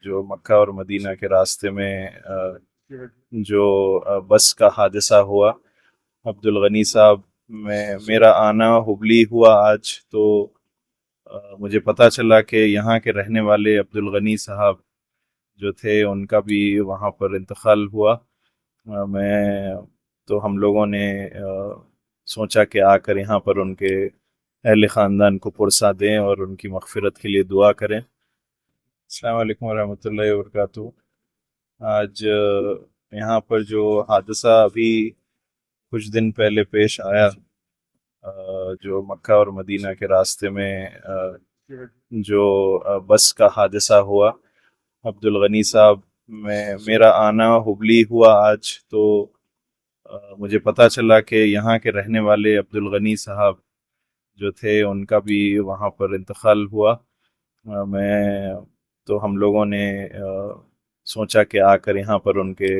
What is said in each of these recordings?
جو مکہ اور مدینہ کے راستے میں جو بس کا حادثہ ہوا عبدالغنی صاحب میں میرا آنا ہبلی ہوا آج تو مجھے پتہ چلا کہ یہاں کے رہنے والے عبدالغنی صاحب جو تھے ان کا بھی وہاں پر انتقال ہوا۔ میں تو ہم لوگوں نے سوچا کہ آ کر یہاں پر ان کے اہل خاندان کو پرسا دیں اور ان کی مغفرت کے لیے دعا کریں۔ السلام علیکم ورحمۃ اللہ وبرکاتہ۔ آج یہاں پر جو حادثہ ابھی کچھ دن پہلے پیش آیا جو مکہ اور مدینہ کے راستے میں جو بس کا حادثہ ہوا عبدالغنی صاحب میں میرا آنا ہبلی ہوا آج تو مجھے پتہ چلا کہ یہاں کے رہنے والے عبدالغنی صاحب جو تھے ان کا بھی وہاں پر انتقال ہوا۔ میں تو ہم لوگوں نے سوچا کہ آ کر یہاں پر ان کے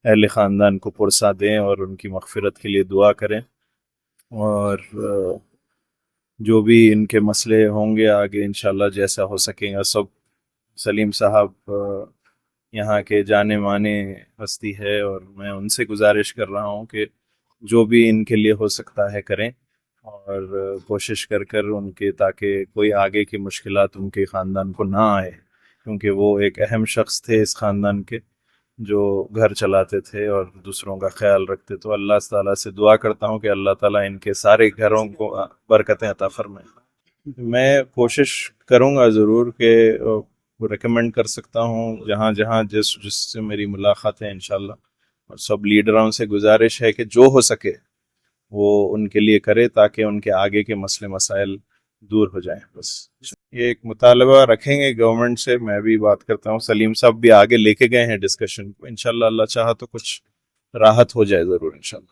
اہل خاندان کو پرسا دیں اور ان کی مغفرت کے لیے دعا کریں، اور جو بھی ان کے مسئلے ہوں گے آگے انشاءاللہ جیسا ہو سکے گا سب۔ سلیم صاحب یہاں کے جانے مانے ہستی ہے، اور میں ان سے گزارش کر رہا ہوں کہ جو بھی ان کے لیے ہو سکتا ہے کریں، اور کوشش کر ان کے تاکہ کوئی آگے کی مشکلات ان کے خاندان کو نہ آئے، کیونکہ وہ ایک اہم شخص تھے اس خاندان کے جو گھر چلاتے تھے اور دوسروں کا خیال رکھتے۔ تو اللہ تعالیٰ سے دعا کرتا ہوں کہ اللہ تعالیٰ ان کے سارے گھروں کو برکتیں عطا فرمائے۔ میں کوشش کروں گا ضرور کہ ریکمینڈ کر سکتا ہوں جہاں جہاں جس سے میری ملاقات ہے انشاءاللہ، اور سب لیڈروں سے گزارش ہے کہ جو ہو سکے وہ ان کے لیے کرے تاکہ ان کے آگے کے مسئلے مسائل دور ہو جائیں۔ بس یہ ایک مطالبہ رکھیں گے گورنمنٹ سے، میں بھی بات کرتا ہوں، سلیم صاحب بھی آگے لے کے گئے ہیں ڈسکشن کو، انشاءاللہ اللہ چاہا تو کچھ راحت ہو جائے ضرور انشاءاللہ۔